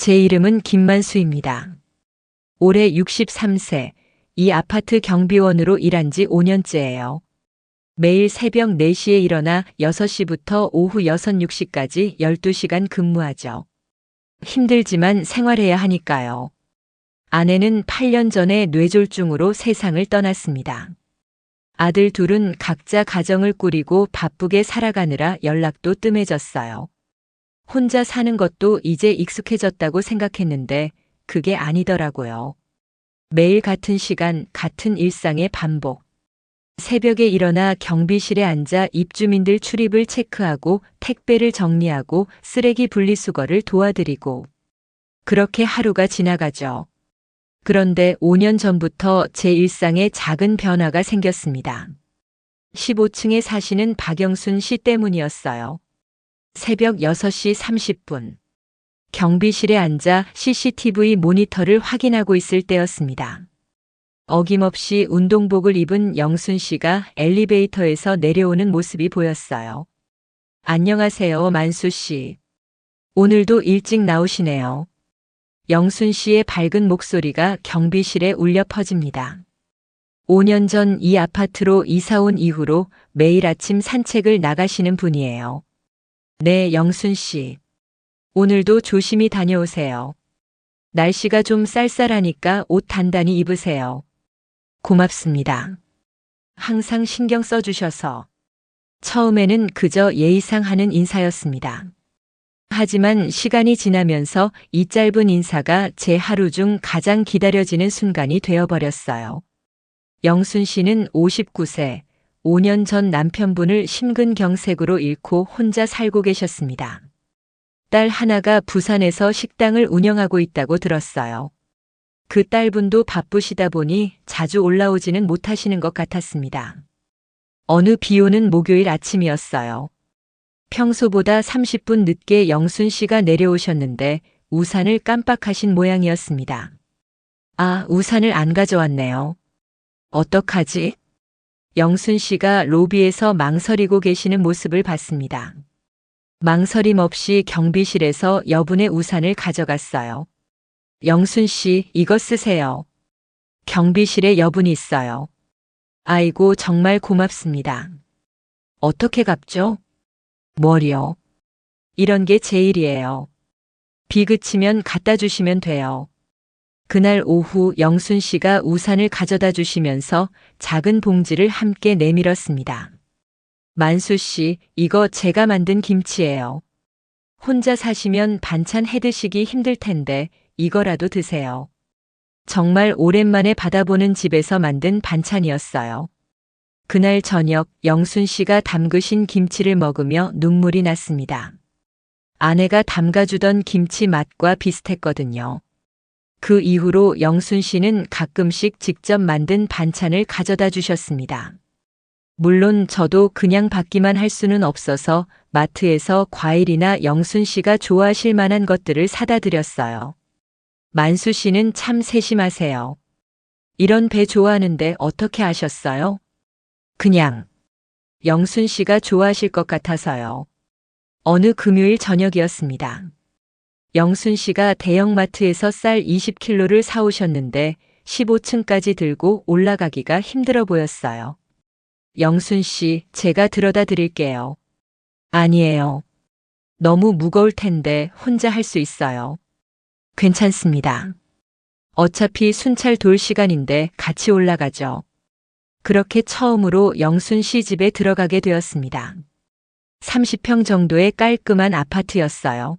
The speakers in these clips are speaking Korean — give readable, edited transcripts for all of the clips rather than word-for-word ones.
제 이름은 김만수입니다. 올해 63세, 이 아파트 경비원으로 일한 지 5년째예요. 매일 새벽 4시에 일어나 6시부터 오후 6, 6시까지 12시간 근무하죠. 힘들지만 생활해야 하니까요. 아내는 8년 전에 뇌졸중으로 세상을 떠났습니다. 아들 둘은 각자 가정을 꾸리고 바쁘게 살아가느라 연락도 뜸해졌어요. 혼자 사는 것도 이제 익숙해졌다고 생각했는데 그게 아니더라고요. 매일 같은 시간, 같은 일상의 반복. 새벽에 일어나 경비실에 앉아 입주민들 출입을 체크하고 택배를 정리하고 쓰레기 분리수거를 도와드리고. 그렇게 하루가 지나가죠. 그런데 5년 전부터 제 일상에 작은 변화가 생겼습니다. 15층에 사시는 박영순 씨 때문이었어요. 새벽 6시 30분. 경비실에 앉아 CCTV 모니터를 확인하고 있을 때였습니다. 어김없이 운동복을 입은 영순 씨가 엘리베이터에서 내려오는 모습이 보였어요. 안녕하세요, 만수 씨. 오늘도 일찍 나오시네요. 영순 씨의 밝은 목소리가 경비실에 울려 퍼집니다. 5년 전 이 아파트로 이사 온 이후로 매일 아침 산책을 나가시는 분이에요. 네, 영순 씨. 오늘도 조심히 다녀오세요. 날씨가 좀 쌀쌀하니까 옷 단단히 입으세요. 고맙습니다. 항상 신경 써주셔서. 처음에는 그저 예의상 하는 인사였습니다. 하지만 시간이 지나면서 이 짧은 인사가 제 하루 중 가장 기다려지는 순간이 되어버렸어요. 영순 씨는 59세, 5년 전 남편분을 심근경색으로 잃고 혼자 살고 계셨습니다. 딸 하나가 부산에서 식당을 운영하고 있다고 들었어요. 그 딸분도 바쁘시다 보니 자주 올라오지는 못하시는 것 같았습니다. 어느 비 오는 목요일 아침이었어요. 평소보다 30분 늦게 영순 씨가 내려오셨는데 우산을 깜빡하신 모양이었습니다. 아, 우산을 안 가져왔네요. 어떡하지? 영순 씨가 로비에서 망설이고 계시는 모습을 봤습니다. 망설임 없이 경비실에서 여분의 우산을 가져갔어요. 영순 씨, 이거 쓰세요. 경비실에 여분이 있어요. 아이고, 정말 고맙습니다. 어떻게 갚죠? 뭘요? 이런 게 제 일이에요. 비 그치면 갖다 주시면 돼요. 그날 오후 영순 씨가 우산을 가져다 주시면서 작은 봉지를 함께 내밀었습니다. 만수 씨, 이거 제가 만든 김치예요. 혼자 사시면 반찬 해 드시기 힘들 텐데 이거라도 드세요. 정말 오랜만에 받아보는 집에서 만든 반찬이었어요. 그날 저녁 영순 씨가 담그신 김치를 먹으며 눈물이 났습니다. 아내가 담가주던 김치 맛과 비슷했거든요. 그 이후로 영순 씨는 가끔씩 직접 만든 반찬을 가져다 주셨습니다. 물론 저도 그냥 받기만 할 수는 없어서 마트에서 과일이나 영순 씨가 좋아하실 만한 것들을 사다 드렸어요. 만수 씨는 참 세심하세요. 이런 배 좋아하는데 어떻게 아셨어요? 그냥 영순 씨가 좋아하실 것 같아서요. 어느 금요일 저녁이었습니다. 영순 씨가 대형마트에서 쌀 20kg를 사오셨는데 15층까지 들고 올라가기가 힘들어 보였어요. 영순 씨, 제가 들어다 드릴게요. 아니에요. 너무 무거울 텐데 혼자 할 수 있어요. 괜찮습니다. 어차피 순찰 돌 시간인데 같이 올라가죠. 그렇게 처음으로 영순 씨 집에 들어가게 되었습니다. 30평 정도의 깔끔한 아파트였어요.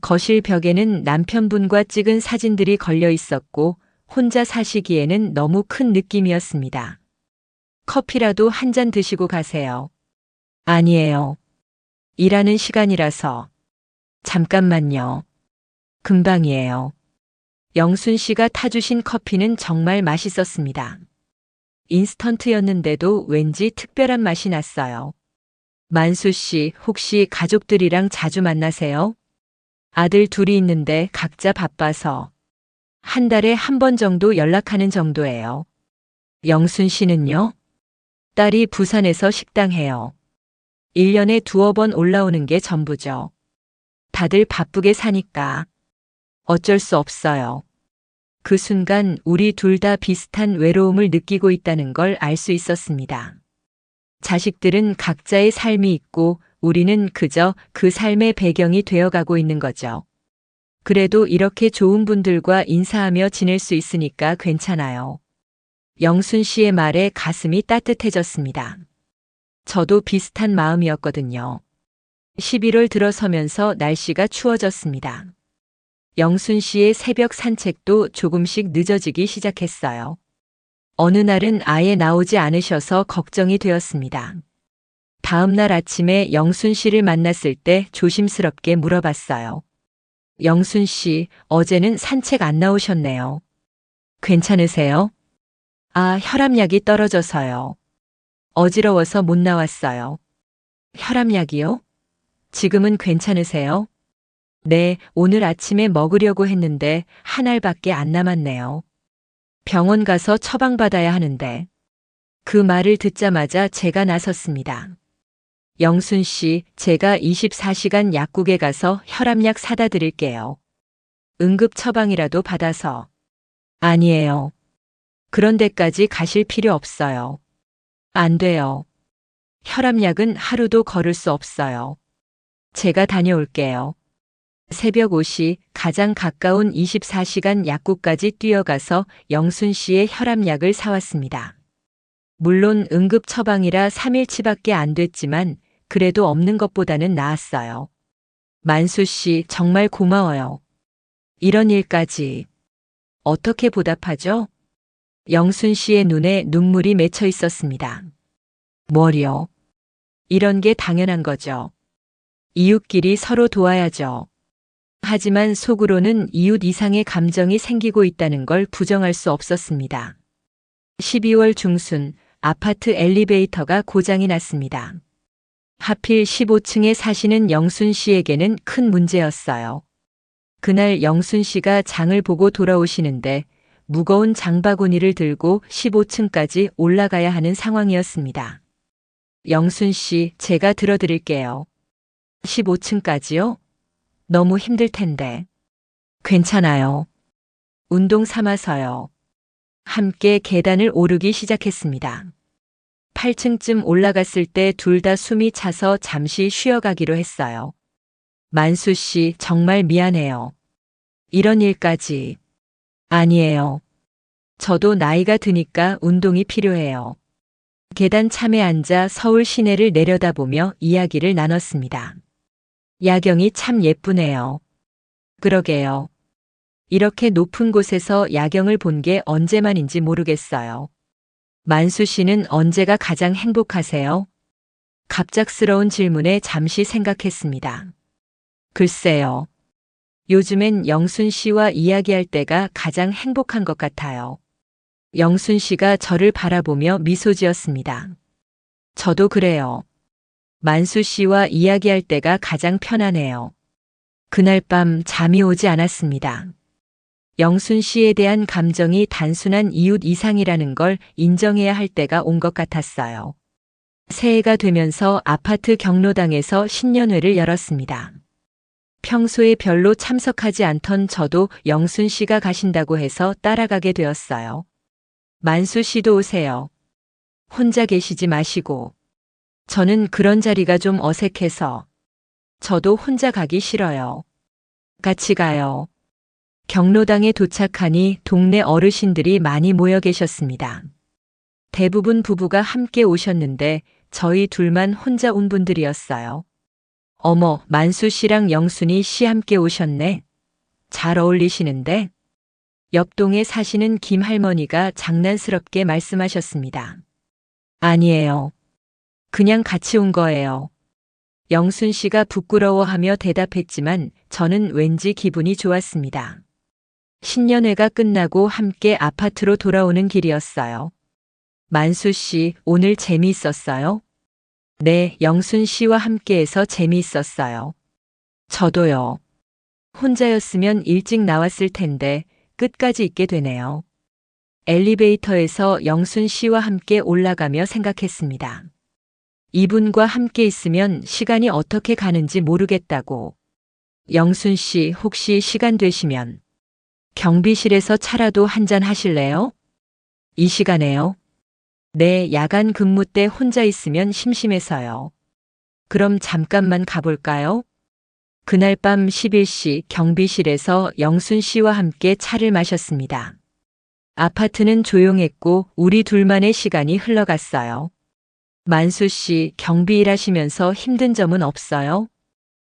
거실 벽에는 남편분과 찍은 사진들이 걸려 있었고 혼자 사시기에는 너무 큰 느낌이었습니다. 커피라도 한 잔 드시고 가세요. 아니에요. 일하는 시간이라서. 잠깐만요. 금방이에요. 영순 씨가 타주신 커피는 정말 맛있었습니다. 인스턴트였는데도 왠지 특별한 맛이 났어요. 만수 씨, 혹시 가족들이랑 자주 만나세요? 아들 둘이 있는데 각자 바빠서 한 달에 한 번 정도 연락하는 정도예요. 영순 씨는요? 딸이 부산에서 식당 해요. 1년에 두어 번 올라오는 게 전부죠. 다들 바쁘게 사니까. 어쩔 수 없어요. 그 순간 우리 둘 다 비슷한 외로움을 느끼고 있다는 걸 알 수 있었습니다. 자식들은 각자의 삶이 있고 우리는 그저 그 삶의 배경이 되어가고 있는 거죠. 그래도 이렇게 좋은 분들과 인사하며 지낼 수 있으니까 괜찮아요. 영순 씨의 말에 가슴이 따뜻해졌습니다. 저도 비슷한 마음이었거든요. 11월 들어서면서 날씨가 추워졌습니다. 영순 씨의 새벽 산책도 조금씩 늦어지기 시작했어요. 어느 날은 아예 나오지 않으셔서 걱정이 되었습니다. 다음 날 아침에 영순 씨를 만났을 때 조심스럽게 물어봤어요. 영순 씨, 어제는 산책 안 나오셨네요. 괜찮으세요? 아, 혈압약이 떨어져서요. 어지러워서 못 나왔어요. 혈압약이요? 지금은 괜찮으세요? 네, 오늘 아침에 먹으려고 했는데 한 알밖에 안 남았네요. 병원 가서 처방받아야 하는데. 그 말을 듣자마자 제가 나섰습니다. 영순 씨, 제가 24시간 약국에 가서 혈압약 사다 드릴게요. 응급 처방이라도 받아서. 아니에요. 그런 데까지 가실 필요 없어요. 안 돼요. 혈압약은 하루도 걸을 수 없어요. 제가 다녀올게요. 새벽 5시 가장 가까운 24시간 약국까지 뛰어가서 영순 씨의 혈압약을 사왔습니다. 물론 응급 처방이라 3일치밖에 안 됐지만 그래도 없는 것보다는 나았어요. 만수 씨 정말 고마워요. 이런 일까지. 어떻게 보답하죠? 영순 씨의 눈에 눈물이 맺혀 있었습니다. 뭘요? 이런 게 당연한 거죠. 이웃끼리 서로 도와야죠. 하지만 속으로는 이웃 이상의 감정이 생기고 있다는 걸 부정할 수 없었습니다. 12월 중순 아파트 엘리베이터가 고장이 났습니다. 하필 15층에 사시는 영순 씨에게는 큰 문제였어요. 그날 영순 씨가 장을 보고 돌아오시는데 무거운 장바구니를 들고 15층까지 올라가야 하는 상황이었습니다. 영순 씨, 제가 들어드릴게요. 15층까지요? 너무 힘들 텐데. 괜찮아요. 운동 삼아서요. 함께 계단을 오르기 시작했습니다. 8층쯤 올라갔을 때 둘 다 숨이 차서 잠시 쉬어가기로 했어요. 만수 씨, 정말 미안해요. 이런 일까지. 아니에요. 저도 나이가 드니까 운동이 필요해요. 계단 참에 앉아 서울 시내를 내려다보며 이야기를 나눴습니다. 야경이 참 예쁘네요. 그러게요. 이렇게 높은 곳에서 야경을 본 게 언제만인지 모르겠어요. 만수 씨는 언제가 가장 행복하세요? 갑작스러운 질문에 잠시 생각했습니다. 글쎄요. 요즘엔 영순 씨와 이야기할 때가 가장 행복한 것 같아요. 영순 씨가 저를 바라보며 미소 지었습니다. 저도 그래요. 만수 씨와 이야기할 때가 가장 편하네요. 그날 밤 잠이 오지 않았습니다. 영순 씨에 대한 감정이 단순한 이웃 이상이라는 걸 인정해야 할 때가 온 것 같았어요. 새해가 되면서 아파트 경로당에서 신년회를 열었습니다. 평소에 별로 참석하지 않던 저도 영순 씨가 가신다고 해서 따라가게 되었어요. 만수 씨도 오세요. 혼자 계시지 마시고. 저는 그런 자리가 좀 어색해서. 저도 혼자 가기 싫어요. 같이 가요. 경로당에 도착하니 동네 어르신들이 많이 모여 계셨습니다. 대부분 부부가 함께 오셨는데 저희 둘만 혼자 온 분들이었어요. 어머, 만수 씨랑 영순이 씨 함께 오셨네. 잘 어울리시는데? 옆동에 사시는 김 할머니가 장난스럽게 말씀하셨습니다. 아니에요. 그냥 같이 온 거예요. 영순 씨가 부끄러워하며 대답했지만 저는 왠지 기분이 좋았습니다. 신년회가 끝나고 함께 아파트로 돌아오는 길이었어요. 만수 씨, 오늘 재미있었어요? 네, 영순 씨와 함께해서 재미있었어요. 저도요. 혼자였으면 일찍 나왔을 텐데 끝까지 있게 되네요. 엘리베이터에서 영순 씨와 함께 올라가며 생각했습니다. 이분과 함께 있으면 시간이 어떻게 가는지 모르겠다고. 영순 씨, 혹시 시간 되시면 경비실에서 차라도 한잔 하실래요? 이 시간에요? 네, 야간 근무 때 혼자 있으면 심심해서요. 그럼 잠깐만 가볼까요? 그날 밤 11시 경비실에서 영순 씨와 함께 차를 마셨습니다. 아파트는 조용했고 우리 둘만의 시간이 흘러갔어요. 만수 씨, 경비 일하시면서 힘든 점은 없어요?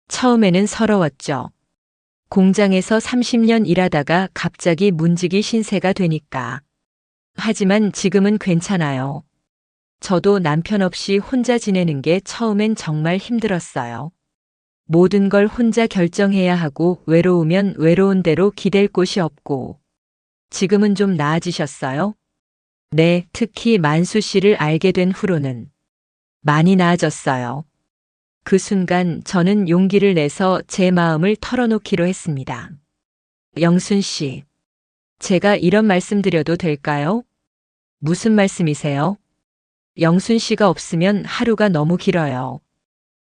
처음에는 서러웠죠. 공장에서 30년 일하다가 갑자기 문직이 신세가 되니까. 하지만 지금은 괜찮아요. 저도 남편 없이 혼자 지내는 게 처음엔 정말 힘들었어요. 모든 걸 혼자 결정해야 하고 외로우면 외로운 대로 기댈 곳이 없고. 지금은 좀 나아지셨어요? 네, 특히 만수 씨를 알게 된 후로는 많이 나아졌어요. 그 순간 저는 용기를 내서 제 마음을 털어놓기로 했습니다. 영순 씨, 제가 이런 말씀 드려도 될까요? 무슨 말씀이세요? 영순 씨가 없으면 하루가 너무 길어요.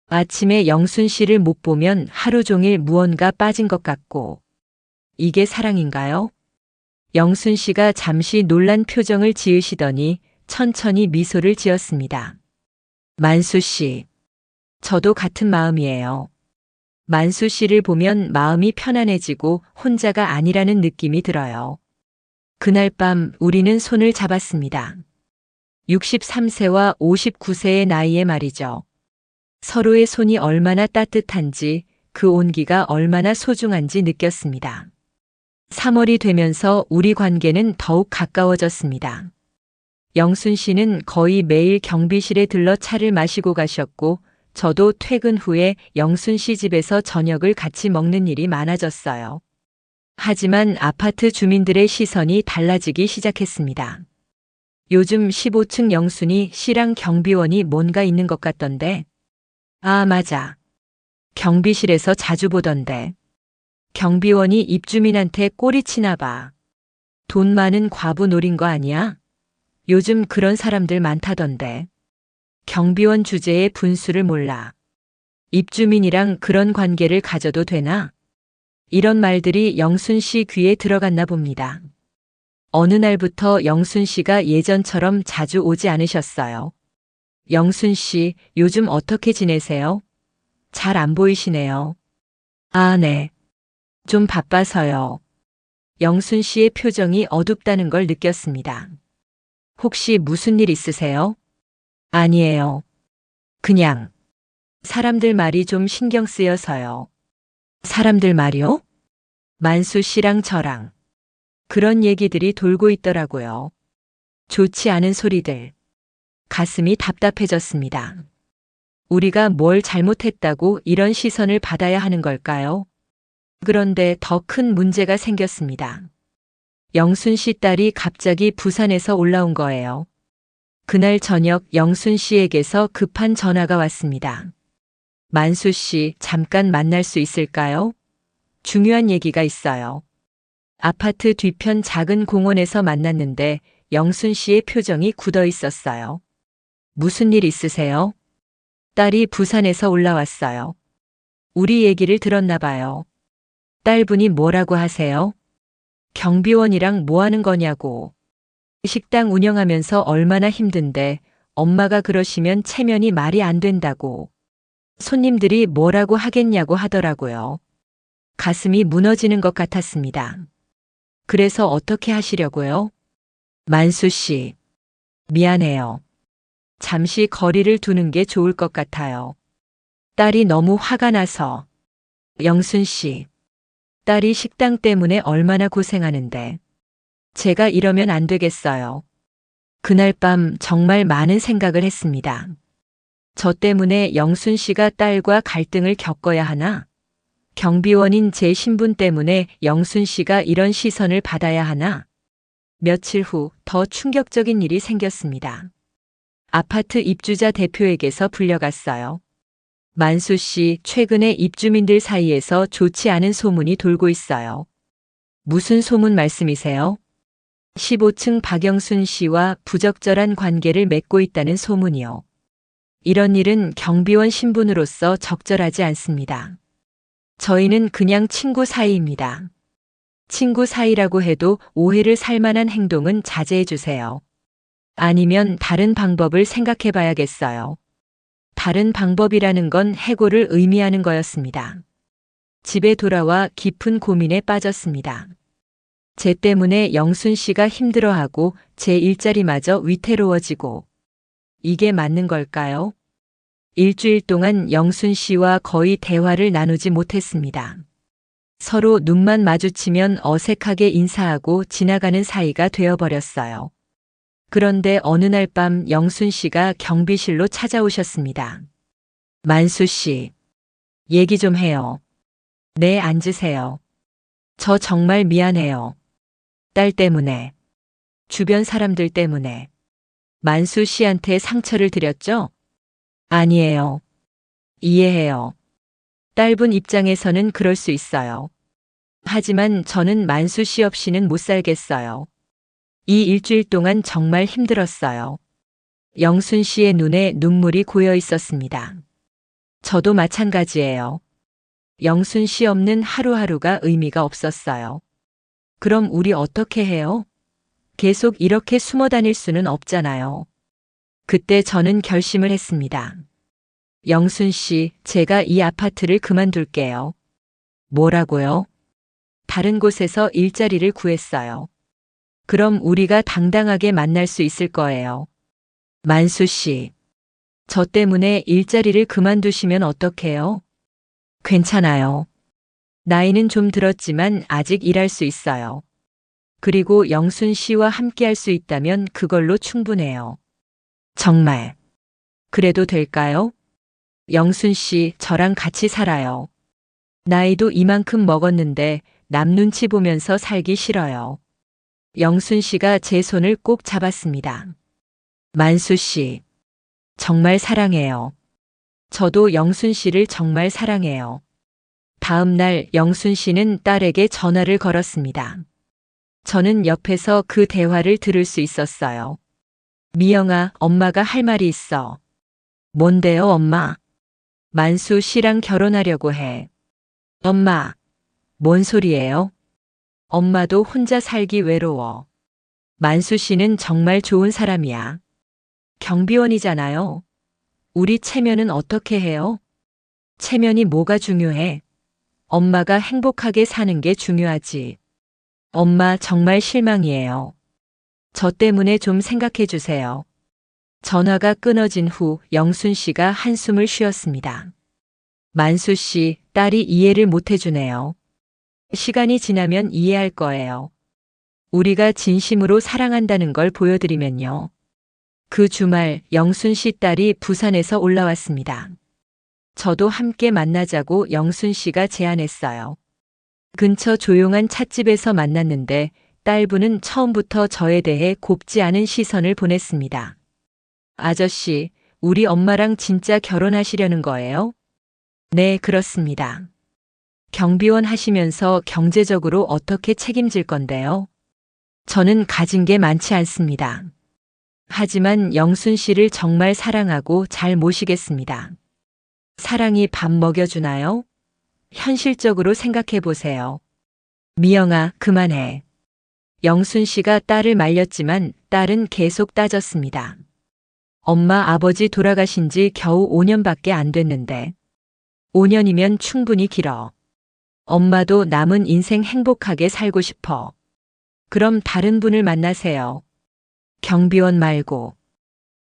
아침에 영순 씨를 못 보면 하루 종일 무언가 빠진 것 같고. 이게 사랑인가요? 영순 씨가 잠시 놀란 표정을 지으시더니 천천히 미소를 지었습니다. 만수 씨, 저도 같은 마음이에요. 만수 씨를 보면 마음이 편안해지고 혼자가 아니라는 느낌이 들어요. 그날 밤 우리는 손을 잡았습니다. 63세와 59세의 나이에 말이죠. 서로의 손이 얼마나 따뜻한지 그 온기가 얼마나 소중한지 느꼈습니다. 3월이 되면서 우리 관계는 더욱 가까워졌습니다. 영순 씨는 거의 매일 경비실에 들러 차를 마시고 가셨고 저도 퇴근 후에 영순 씨 집에서 저녁을 같이 먹는 일이 많아졌어요. 하지만 아파트 주민들의 시선이 달라지기 시작했습니다. 요즘 15층 영순이 씨랑 경비원이 뭔가 있는 것 같던데. 아, 맞아. 경비실에서 자주 보던데. 경비원이 입주민한테 꼬리치나 봐. 돈 많은 과부 노린 거 아니야? 요즘 그런 사람들 많다던데. 경비원 주제의 분수를 몰라. 입주민이랑 그런 관계를 가져도 되나? 이런 말들이 영순 씨 귀에 들어갔나 봅니다. 어느 날부터 영순 씨가 예전처럼 자주 오지 않으셨어요. 영순 씨, 요즘 어떻게 지내세요? 잘 안 보이시네요. 아, 네. 좀 바빠서요. 영순 씨의 표정이 어둡다는 걸 느꼈습니다. 혹시 무슨 일 있으세요? 아니에요. 그냥 사람들 말이 좀 신경 쓰여서요. 사람들 말이요? 만수 씨랑 저랑 그런 얘기들이 돌고 있더라고요. 좋지 않은 소리들. 가슴이 답답해졌습니다. 우리가 뭘 잘못했다고 이런 시선을 받아야 하는 걸까요? 그런데 더 큰 문제가 생겼습니다. 영순 씨 딸이 갑자기 부산에서 올라온 거예요. 그날 저녁 영순 씨에게서 급한 전화가 왔습니다. 만수 씨, 잠깐 만날 수 있을까요? 중요한 얘기가 있어요. 아파트 뒤편 작은 공원에서 만났는데 영순 씨의 표정이 굳어 있었어요. 무슨 일 있으세요? 딸이 부산에서 올라왔어요. 우리 얘기를 들었나 봐요. 딸분이 뭐라고 하세요? 경비원이랑 뭐 하는 거냐고. 식당 운영하면서 얼마나 힘든데 엄마가 그러시면 체면이 말이 안 된다고. 손님들이 뭐라고 하겠냐고 하더라고요. 가슴이 무너지는 것 같았습니다. 그래서 어떻게 하시려고요? 만수 씨, 미안해요. 잠시 거리를 두는 게 좋을 것 같아요. 딸이 너무 화가 나서. 영순 씨, 딸이 식당 때문에 얼마나 고생하는데. 제가 이러면 안 되겠어요. 그날 밤 정말 많은 생각을 했습니다. 저 때문에 영순 씨가 딸과 갈등을 겪어야 하나? 경비원인 제 신분 때문에 영순 씨가 이런 시선을 받아야 하나? 며칠 후 더 충격적인 일이 생겼습니다. 아파트 입주자 대표에게서 불려갔어요. 만수 씨, 최근에 입주민들 사이에서 좋지 않은 소문이 돌고 있어요. 무슨 소문 말씀이세요? 15층 박영순 씨와 부적절한 관계를 맺고 있다는 소문이요. 이런 일은 경비원 신분으로서 적절하지 않습니다. 저희는 그냥 친구 사이입니다. 친구 사이라고 해도 오해를 살 만한 행동은 자제해 주세요. 아니면 다른 방법을 생각해 봐야겠어요. 다른 방법이라는 건 해고를 의미하는 거였습니다. 집에 돌아와 깊은 고민에 빠졌습니다. 제 때문에 영순 씨가 힘들어하고 제 일자리마저 위태로워지고 이게 맞는 걸까요? 일주일 동안 영순 씨와 거의 대화를 나누지 못했습니다. 서로 눈만 마주치면 어색하게 인사하고 지나가는 사이가 되어버렸어요. 그런데 어느 날 밤 영순 씨가 경비실로 찾아오셨습니다. 만수 씨, 얘기 좀 해요. 네, 앉으세요. 저 정말 미안해요. 딸 때문에, 주변 사람들 때문에. 만수 씨한테 상처를 드렸죠? 아니에요. 이해해요. 딸분 입장에서는 그럴 수 있어요. 하지만 저는 만수 씨 없이는 못 살겠어요. 이 일주일 동안 정말 힘들었어요. 영순 씨의 눈에 눈물이 고여 있었습니다. 저도 마찬가지예요. 영순 씨 없는 하루하루가 의미가 없었어요. 그럼 우리 어떻게 해요? 계속 이렇게 숨어 다닐 수는 없잖아요. 그때 저는 결심을 했습니다. 영순 씨, 제가 이 아파트를 그만둘게요. 뭐라고요? 다른 곳에서 일자리를 구했어요. 그럼 우리가 당당하게 만날 수 있을 거예요. 만수 씨, 저 때문에 일자리를 그만두시면 어떡해요? 괜찮아요. 나이는 좀 들었지만 아직 일할 수 있어요. 그리고 영순 씨와 함께 할 수 있다면 그걸로 충분해요. 정말. 그래도 될까요? 영순 씨, 저랑 같이 살아요. 나이도 이만큼 먹었는데 남 눈치 보면서 살기 싫어요. 영순 씨가 제 손을 꼭 잡았습니다. 만수 씨, 정말 사랑해요. 저도 영순 씨를 정말 사랑해요. 다음 날 영순 씨는 딸에게 전화를 걸었습니다. 저는 옆에서 그 대화를 들을 수 있었어요. 미영아, 엄마가 할 말이 있어. 뭔데요, 엄마? 만수 씨랑 결혼하려고 해. 엄마, 뭔 소리예요? 엄마도 혼자 살기 외로워. 만수 씨는 정말 좋은 사람이야. 경비원이잖아요. 우리 체면은 어떻게 해요? 체면이 뭐가 중요해? 엄마가 행복하게 사는 게 중요하지. 엄마 정말 실망이에요. 저 때문에 좀 생각해 주세요. 전화가 끊어진 후 영순 씨가 한숨을 쉬었습니다. 만수 씨, 딸이 이해를 못 해주네요. 시간이 지나면 이해할 거예요. 우리가 진심으로 사랑한다는 걸 보여드리면요. 그 주말 영순 씨 딸이 부산에서 올라왔습니다. 저도 함께 만나자고 영순 씨가 제안했어요. 근처 조용한 찻집에서 만났는데 딸부는 처음부터 저에 대해 곱지 않은 시선을 보냈습니다. 아저씨, 우리 엄마랑 진짜 결혼하시려는 거예요? 네, 그렇습니다. 경비원 하시면서 경제적으로 어떻게 책임질 건데요? 저는 가진 게 많지 않습니다. 하지만 영순 씨를 정말 사랑하고 잘 모시겠습니다. 사랑이 밥 먹여주나요? 현실적으로 생각해 보세요. 미영아, 그만해. 영순 씨가 딸을 말렸지만 딸은 계속 따졌습니다. 엄마 아버지 돌아가신 지 겨우 5년밖에 안 됐는데. 5년이면 충분히 길어. 엄마도 남은 인생 행복하게 살고 싶어. 그럼 다른 분을 만나세요. 경비원 말고.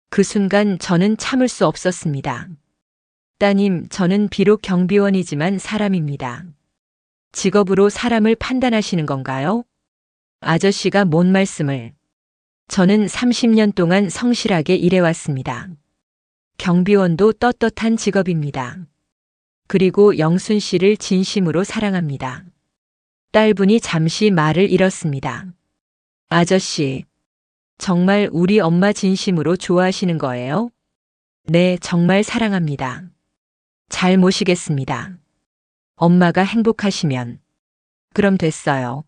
그 순간 저는 참을 수 없었습니다. 따님, 저는 비록 경비원이지만 사람입니다. 직업으로 사람을 판단하시는 건가요? 아저씨가 뭔 말씀을. 저는 30년 동안 성실하게 일해왔습니다. 경비원도 떳떳한 직업입니다. 그리고 영순 씨를 진심으로 사랑합니다. 딸분이 잠시 말을 잃었습니다. 아저씨, 정말 우리 엄마 진심으로 좋아하시는 거예요? 네, 정말 사랑합니다. 잘 모시겠습니다. 엄마가 행복하시면. 그럼 됐어요.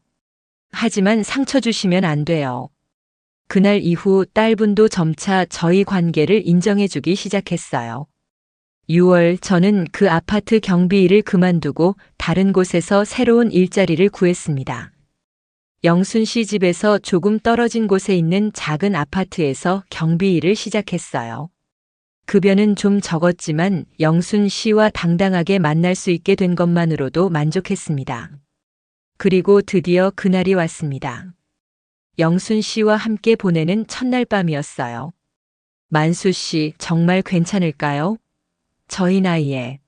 하지만 상처 주시면 안 돼요. 그날 이후 딸분도 점차 저희 관계를 인정해주기 시작했어요. 6월 저는 그 아파트 경비 일을 그만두고 다른 곳에서 새로운 일자리를 구했습니다. 영순 씨 집에서 조금 떨어진 곳에 있는 작은 아파트에서 경비 일을 시작했어요. 급여는 좀 적었지만 영순 씨와 당당하게 만날 수 있게 된 것만으로도 만족했습니다. 그리고 드디어 그날이 왔습니다. 영순 씨와 함께 보내는 첫날 밤이었어요. 만수 씨, 정말 괜찮을까요? 저희 나이에.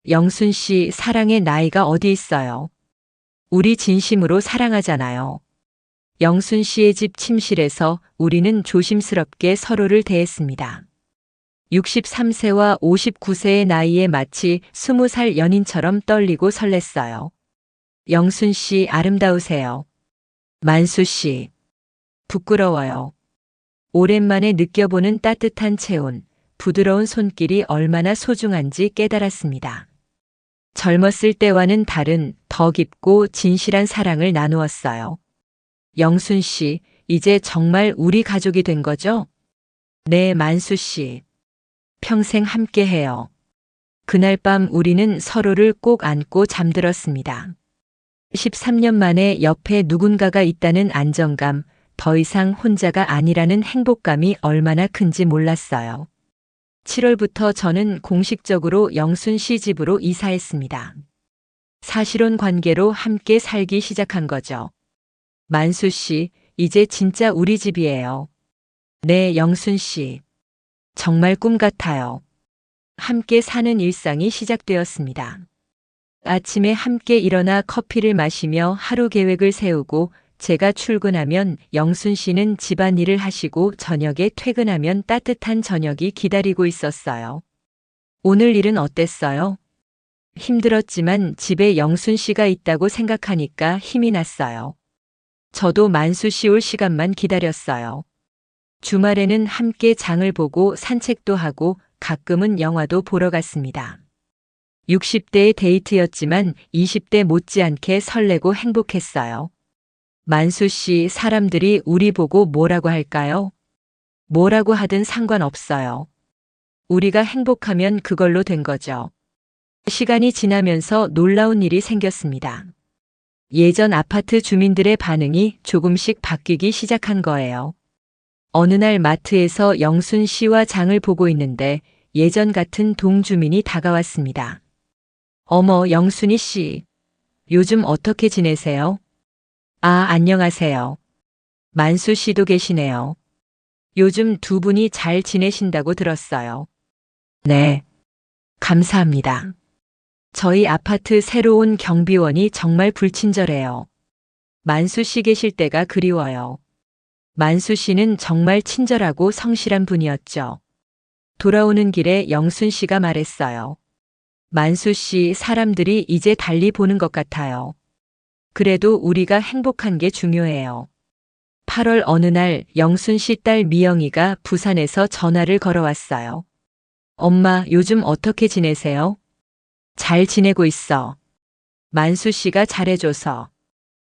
영순 씨, 사랑의 나이가 어디 있어요? 우리 진심으로 사랑하잖아요. 영순 씨의 집 침실에서 우리는 조심스럽게 서로를 대했습니다. 63세와 59세의 나이에 마치 20살 연인처럼 떨리고 설렜어요. 영순 씨 아름다우세요. 만수 씨. 부끄러워요. 오랜만에 느껴보는 따뜻한 체온, 부드러운 손길이 얼마나 소중한지 깨달았습니다. 젊었을 때와는 다른 더 깊고 진실한 사랑을 나누었어요. 영순 씨, 이제 정말 우리 가족이 된 거죠? 네, 만수 씨. 평생 함께 해요. 그날 밤 우리는 서로를 꼭 안고 잠들었습니다. 13년 만에 옆에 누군가가 있다는 안정감, 더 이상 혼자가 아니라는 행복감이 얼마나 큰지 몰랐어요. 7월부터 저는 공식적으로 영순 씨 집으로 이사했습니다. 사실혼 관계로 함께 살기 시작한 거죠. 만수 씨, 이제 진짜 우리 집이에요. 네, 영순 씨. 정말 꿈 같아요. 함께 사는 일상이 시작되었습니다. 아침에 함께 일어나 커피를 마시며 하루 계획을 세우고 제가 출근하면 영순 씨는 집안일을 하시고 저녁에 퇴근하면 따뜻한 저녁이 기다리고 있었어요. 오늘 일은 어땠어요? 힘들었지만 집에 영순 씨가 있다고 생각하니까 힘이 났어요. 저도 만수 씨 올 시간만 기다렸어요. 주말에는 함께 장을 보고 산책도 하고 가끔은 영화도 보러 갔습니다. 60대의 데이트였지만 20대 못지않게 설레고 행복했어요. 만수 씨, 사람들이 우리 보고 뭐라고 할까요? 뭐라고 하든 상관없어요. 우리가 행복하면 그걸로 된 거죠. 시간이 지나면서 놀라운 일이 생겼습니다. 예전 아파트 주민들의 반응이 조금씩 바뀌기 시작한 거예요. 어느 날 마트에서 영순 씨와 장을 보고 있는데 예전 같은 동주민이 다가왔습니다. 어머, 영순이 씨. 요즘 어떻게 지내세요? 아, 안녕하세요. 만수 씨도 계시네요. 요즘 두 분이 잘 지내신다고 들었어요. 네. 감사합니다. 저희 아파트 새로 온 경비원이 정말 불친절해요. 만수 씨 계실 때가 그리워요. 만수 씨는 정말 친절하고 성실한 분이었죠. 돌아오는 길에 영순 씨가 말했어요. 만수 씨, 사람들이 이제 달리 보는 것 같아요. 그래도 우리가 행복한 게 중요해요. 8월 어느 날 영순 씨 딸 미영이가 부산에서 전화를 걸어왔어요. 엄마, 요즘 어떻게 지내세요? 잘 지내고 있어. 만수 씨가 잘해줘서.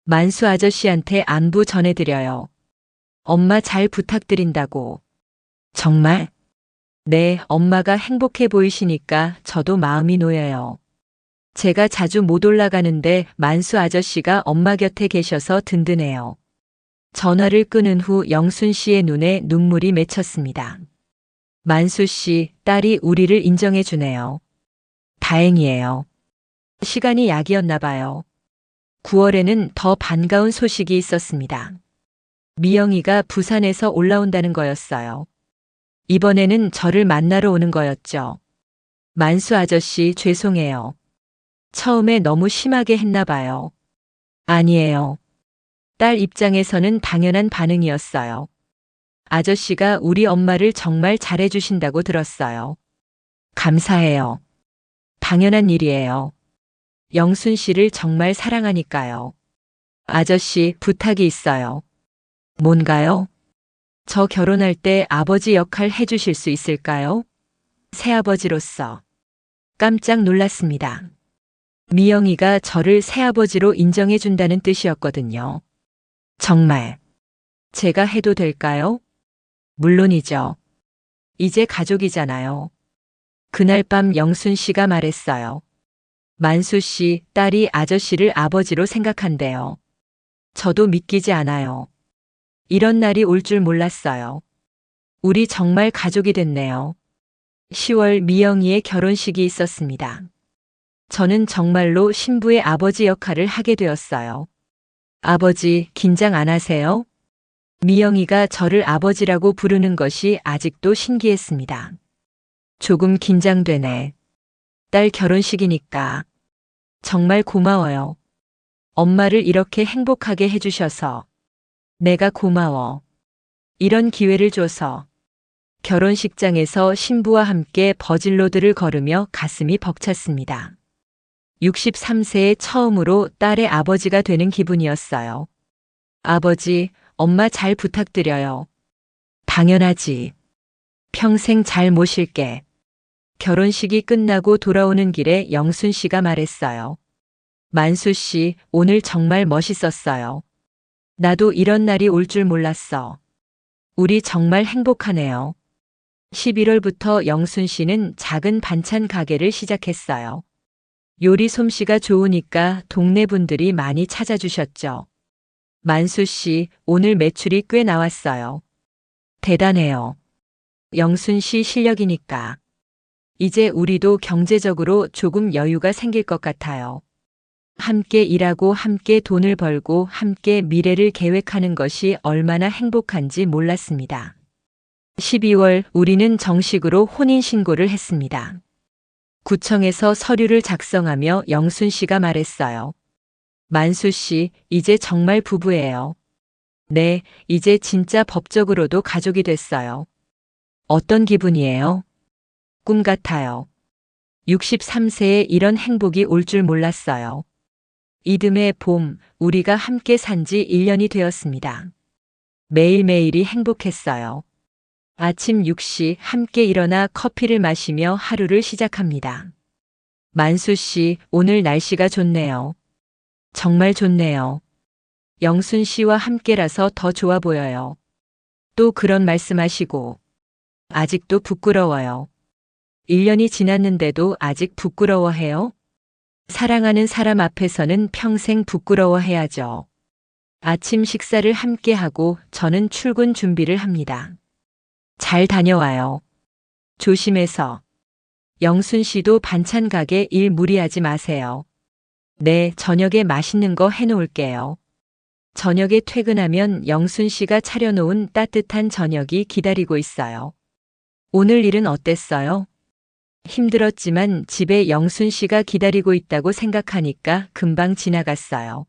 만수 아저씨한테 안부 전해드려요. 엄마 잘 부탁드린다고. 정말? 네, 엄마가 행복해 보이시니까 저도 마음이 놓여요. 제가 자주 못 올라가는데 만수 아저씨가 엄마 곁에 계셔서 든든해요. 전화를 끊은 후 영순 씨의 눈에 눈물이 맺혔습니다. 만수 씨, 딸이 우리를 인정해 주네요. 다행이에요. 시간이 약이었나 봐요. 9월에는 더 반가운 소식이 있었습니다. 미영이가 부산에서 올라온다는 거였어요. 이번에는 저를 만나러 오는 거였죠. 만수 아저씨, 죄송해요. 처음에 너무 심하게 했나 봐요. 아니에요. 딸 입장에서는 당연한 반응이었어요. 아저씨가 우리 엄마를 정말 잘해주신다고 들었어요. 감사해요. 당연한 일이에요. 영순 씨를 정말 사랑하니까요. 아저씨, 부탁이 있어요. 뭔가요? 저 결혼할 때 아버지 역할 해주실 수 있을까요? 새아버지로서. 깜짝 놀랐습니다. 미영이가 저를 새아버지로 인정해준다는 뜻이었거든요. 정말. 제가 해도 될까요? 물론이죠. 이제 가족이잖아요. 그날 밤 영순 씨가 말했어요. 만수 씨, 딸이 아저씨를 아버지로 생각한대요. 저도 믿기지 않아요. 이런 날이 올 줄 몰랐어요. 우리 정말 가족이 됐네요. 10월 미영이의 결혼식이 있었습니다. 저는 정말로 신부의 아버지 역할을 하게 되었어요. 아버지, 긴장 안 하세요? 미영이가 저를 아버지라고 부르는 것이 아직도 신기했습니다. 조금 긴장되네. 딸 결혼식이니까. 정말 고마워요. 엄마를 이렇게 행복하게 해주셔서. 내가 고마워. 이런 기회를 줘서. 결혼식장에서 신부와 함께 버질로드를 걸으며 가슴이 벅찼습니다. 63세에 처음으로 딸의 아버지가 되는 기분이었어요. 아버지, 엄마 잘 부탁드려요. 당연하지. 평생 잘 모실게. 결혼식이 끝나고 돌아오는 길에 영순 씨가 말했어요. 만수 씨, 오늘 정말 멋있었어요. 나도 이런 날이 올 줄 몰랐어. 우리 정말 행복하네요. 11월부터 영순 씨는 작은 반찬 가게를 시작했어요. 요리 솜씨가 좋으니까 동네 분들이 많이 찾아주셨죠. 만수 씨, 오늘 매출이 꽤 나왔어요. 대단해요. 영순 씨 실력이니까. 이제 우리도 경제적으로 조금 여유가 생길 것 같아요. 함께 일하고 함께 돈을 벌고 함께 미래를 계획하는 것이 얼마나 행복한지 몰랐습니다. 12월 우리는 정식으로 혼인신고를 했습니다. 구청에서 서류를 작성하며 영순 씨가 말했어요. 만수 씨, 이제 정말 부부예요. 네, 이제 진짜 법적으로도 가족이 됐어요. 어떤 기분이에요? 꿈 같아요. 63세에 이런 행복이 올 줄 몰랐어요. 이듬해 봄, 우리가 함께 산 지 1년이 되었습니다. 매일매일이 행복했어요. 아침 6시 함께 일어나 커피를 마시며 하루를 시작합니다. 만수 씨, 오늘 날씨가 좋네요. 정말 좋네요. 영순 씨와 함께라서 더 좋아 보여요. 또 그런 말씀하시고. 아직도 부끄러워요. 1년이 지났는데도 아직 부끄러워해요? 사랑하는 사람 앞에서는 평생 부끄러워해야죠. 아침 식사를 함께 하고 저는 출근 준비를 합니다. 잘 다녀와요. 조심해서. 영순 씨도 반찬 가게 일 무리하지 마세요. 네, 저녁에 맛있는 거 해놓을게요. 저녁에 퇴근하면 영순 씨가 차려놓은 따뜻한 저녁이 기다리고 있어요. 오늘 일은 어땠어요? 힘들었지만 집에 영순 씨가 기다리고 있다고 생각하니까 금방 지나갔어요.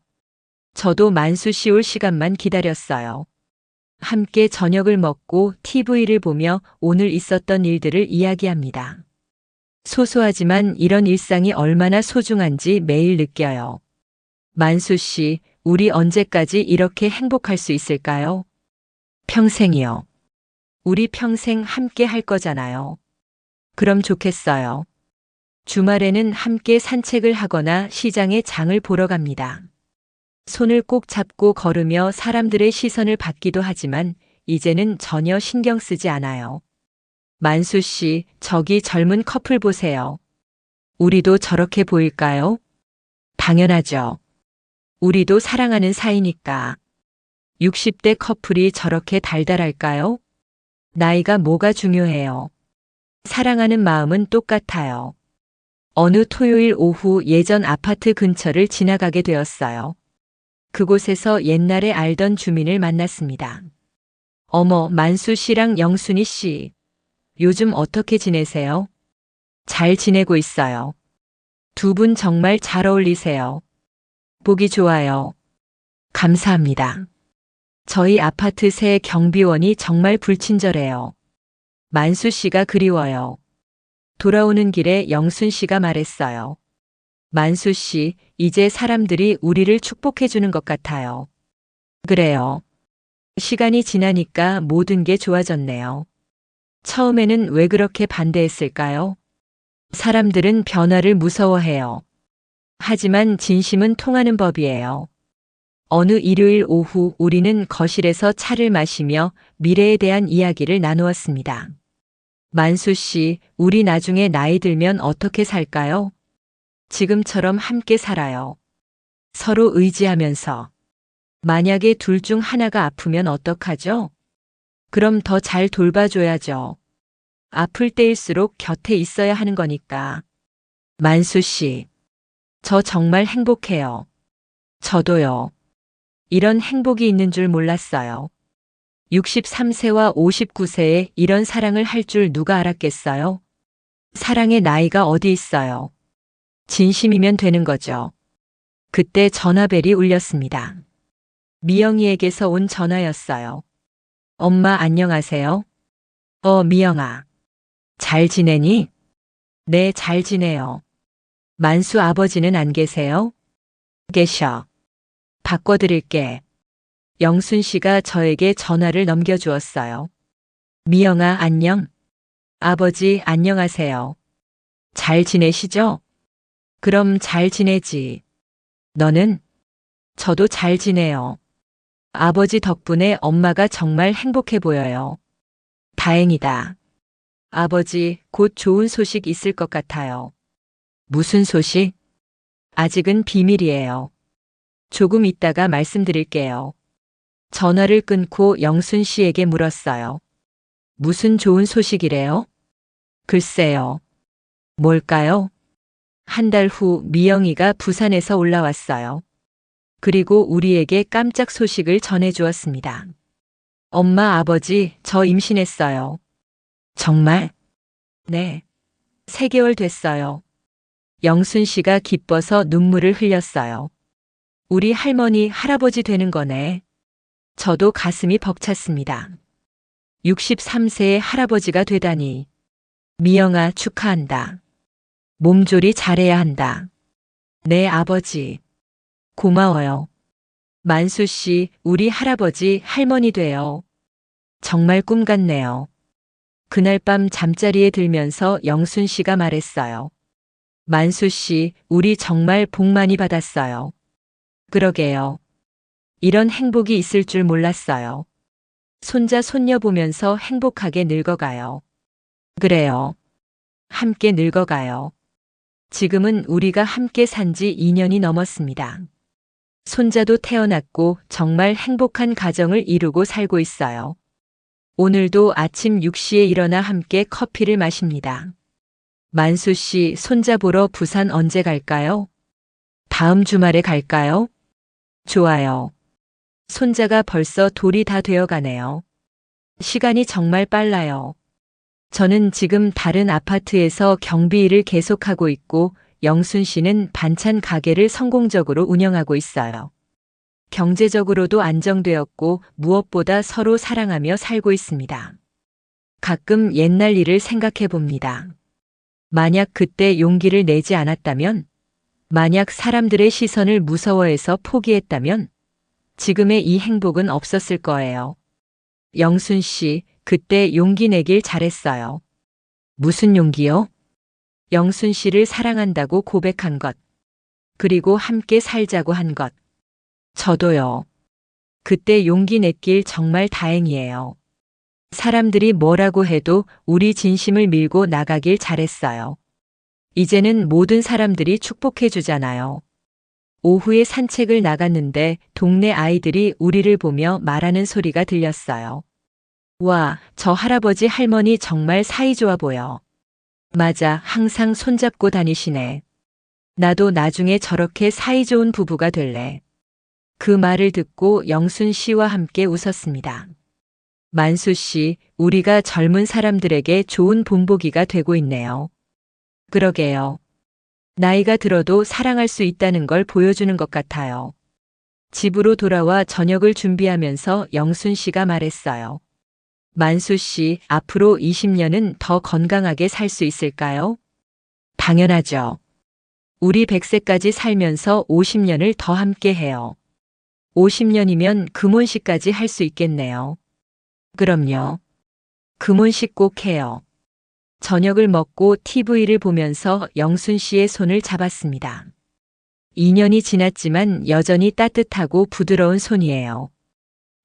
저도 만수 씨 올 시간만 기다렸어요. 함께 저녁을 먹고 TV를 보며 오늘 있었던 일들을 이야기합니다. 소소하지만 이런 일상이 얼마나 소중한지 매일 느껴요. 만수 씨, 우리 언제까지 이렇게 행복할 수 있을까요? 평생이요. 우리 평생 함께 할 거잖아요. 그럼 좋겠어요. 주말에는 함께 산책을 하거나 시장에 장을 보러 갑니다. 손을 꼭 잡고 걸으며 사람들의 시선을 받기도 하지만 이제는 전혀 신경 쓰지 않아요. 만수 씨, 저기 젊은 커플 보세요. 우리도 저렇게 보일까요? 당연하죠. 우리도 사랑하는 사이니까. 60대 커플이 저렇게 달달할까요? 나이가 뭐가 중요해요. 사랑하는 마음은 똑같아요. 어느 토요일 오후 예전 아파트 근처를 지나가게 되었어요. 그곳에서 옛날에 알던 주민을 만났습니다. 어머, 만수 씨랑 영순이 씨. 요즘 어떻게 지내세요? 잘 지내고 있어요. 두 분 정말 잘 어울리세요. 보기 좋아요. 감사합니다. 저희 아파트 새 경비원이 정말 불친절해요. 만수 씨가 그리워요. 돌아오는 길에 영순 씨가 말했어요. 만수 씨, 이제 사람들이 우리를 축복해 주는 것 같아요. 그래요. 시간이 지나니까 모든 게 좋아졌네요. 처음에는 왜 그렇게 반대했을까요? 사람들은 변화를 무서워해요. 하지만 진심은 통하는 법이에요. 어느 일요일 오후 우리는 거실에서 차를 마시며 미래에 대한 이야기를 나누었습니다. 만수 씨, 우리 나중에 나이 들면 어떻게 살까요? 지금처럼 함께 살아요. 서로 의지하면서. 만약에 둘 중 하나가 아프면 어떡하죠? 그럼 더 잘 돌봐줘야죠. 아플 때일수록 곁에 있어야 하는 거니까. 만수 씨, 저 정말 행복해요. 저도요. 이런 행복이 있는 줄 몰랐어요. 63세와 59세에 이런 사랑을 할 줄 누가 알았겠어요? 사랑의 나이가 어디 있어요? 진심이면 되는 거죠. 그때 전화벨이 울렸습니다. 미영이에게서 온 전화였어요. 엄마 안녕하세요? 미영아. 잘 지내니? 네, 잘 지내요. 만수 아버지는 안 계세요? 계셔. 바꿔드릴게. 영순 씨가 저에게 전화를 넘겨주었어요. 미영아 안녕. 아버지 안녕하세요. 잘 지내시죠? 그럼 잘 지내지. 너는? 저도 잘 지내요. 아버지 덕분에 엄마가 정말 행복해 보여요. 다행이다. 아버지, 곧 좋은 소식 있을 것 같아요. 무슨 소식? 아직은 비밀이에요. 조금 있다가 말씀드릴게요. 전화를 끊고 영순 씨에게 물었어요. 무슨 좋은 소식이래요? 글쎄요. 뭘까요? 한 달 후 미영이가 부산에서 올라왔어요. 그리고 우리에게 깜짝 소식을 전해주었습니다. 엄마, 아버지, 저 임신했어요. 정말? 네. 3개월 됐어요. 영순 씨가 기뻐서 눈물을 흘렸어요. 우리 할머니, 할아버지 되는 거네. 저도 가슴이 벅찼습니다. 63세의 할아버지가 되다니. 미영아 축하한다. 몸조리 잘해야 한다. 네, 아버지. 고마워요. 만수 씨, 우리 할아버지, 할머니 돼요. 정말 꿈 같네요. 그날 밤 잠자리에 들면서 영순 씨가 말했어요. 만수 씨, 우리 정말 복 많이 받았어요. 그러게요. 이런 행복이 있을 줄 몰랐어요. 손자, 손녀 보면서 행복하게 늙어가요. 그래요. 함께 늙어가요. 지금은 우리가 함께 산지 2년이 넘었습니다. 손자도 태어났고 정말 행복한 가정을 이루고 살고 있어요. 오늘도 아침 6시에 일어나 함께 커피를 마십니다. 만수 씨, 손자 보러 부산 언제 갈까요? 다음 주말에 갈까요? 좋아요. 손자가 벌써 돌이 다 되어 가네요. 시간이 정말 빨라요. 저는 지금 다른 아파트에서 경비 일을 계속하고 있고 영순 씨는 반찬 가게를 성공적으로 운영하고 있어요. 경제적으로도 안정되었고 무엇보다 서로 사랑하며 살고 있습니다. 가끔 옛날 일을 생각해 봅니다. 만약 그때 용기를 내지 않았다면, 만약 사람들의 시선을 무서워해서 포기했다면, 지금의 이 행복은 없었을 거예요. 영순 씨, 그때 용기 내길 잘했어요. 무슨 용기요? 영순 씨를 사랑한다고 고백한 것. 그리고 함께 살자고 한 것. 저도요. 그때 용기 냈길 정말 다행이에요. 사람들이 뭐라고 해도 우리 진심을 밀고 나가길 잘했어요. 이제는 모든 사람들이 축복해 주잖아요. 오후에 산책을 나갔는데 동네 아이들이 우리를 보며 말하는 소리가 들렸어요. 와, 저 할아버지 할머니 정말 사이좋아 보여. 맞아, 항상 손잡고 다니시네. 나도 나중에 저렇게 사이좋은 부부가 될래. 그 말을 듣고 영순 씨와 함께 웃었습니다. 만수 씨, 우리가 젊은 사람들에게 좋은 본보기가 되고 있네요. 그러게요. 나이가 들어도 사랑할 수 있다는 걸 보여주는 것 같아요. 집으로 돌아와 저녁을 준비하면서 영순 씨가 말했어요. 만수 씨, 앞으로 20년은 더 건강하게 살 수 있을까요? 당연하죠. 우리 100세까지 살면서 50년을 더 함께 해요. 50년이면 금혼식까지 할 수 있겠네요. 그럼요. 금혼식 꼭 해요. 저녁을 먹고 TV를 보면서 영순 씨의 손을 잡았습니다. 2년이 지났지만 여전히 따뜻하고 부드러운 손이에요.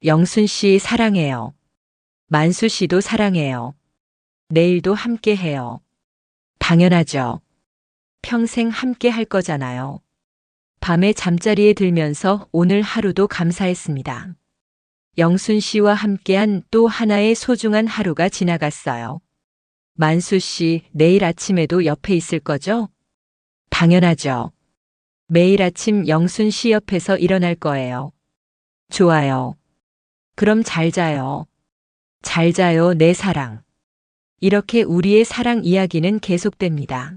영순 씨 사랑해요. 만수 씨도 사랑해요. 내일도 함께 해요. 당연하죠. 평생 함께 할 거잖아요. 밤에 잠자리에 들면서 오늘 하루도 감사했습니다. 영순 씨와 함께한 또 하나의 소중한 하루가 지나갔어요. 만수 씨, 내일 아침에도 옆에 있을 거죠? 당연하죠. 매일 아침 영순 씨 옆에서 일어날 거예요. 좋아요. 그럼 잘 자요. 잘 자요, 내 사랑. 이렇게 우리의 사랑 이야기는 계속됩니다.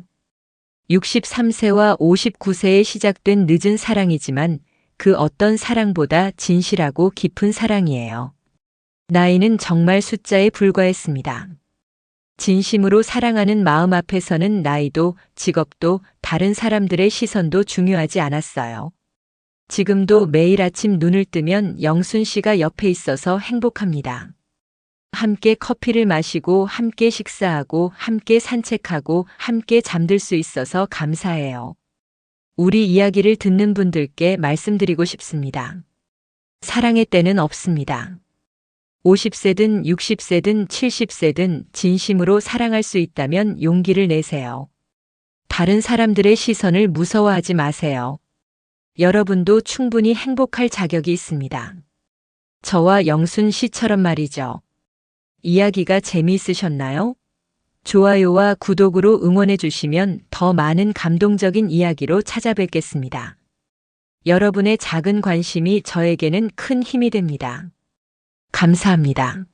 63세와 59세에 시작된 늦은 사랑이지만 그 어떤 사랑보다 진실하고 깊은 사랑이에요. 나이는 정말 숫자에 불과했습니다. 진심으로 사랑하는 마음 앞에서는 나이도 직업도 다른 사람들의 시선도 중요하지 않았어요. 지금도 매일 아침 눈을 뜨면 영순 씨가 옆에 있어서 행복합니다. 함께 커피를 마시고 함께 식사하고 함께 산책하고 함께 잠들 수 있어서 감사해요. 우리 이야기를 듣는 분들께 말씀드리고 싶습니다. 사랑의 때는 없습니다. 50세든 60세든 70세든 진심으로 사랑할 수 있다면 용기를 내세요. 다른 사람들의 시선을 무서워하지 마세요. 여러분도 충분히 행복할 자격이 있습니다. 저와 영순 씨처럼 말이죠. 이야기가 재미있으셨나요? 좋아요와 구독으로 응원해 주시면 더 많은 감동적인 이야기로 찾아뵙겠습니다. 여러분의 작은 관심이 저에게는 큰 힘이 됩니다. 감사합니다.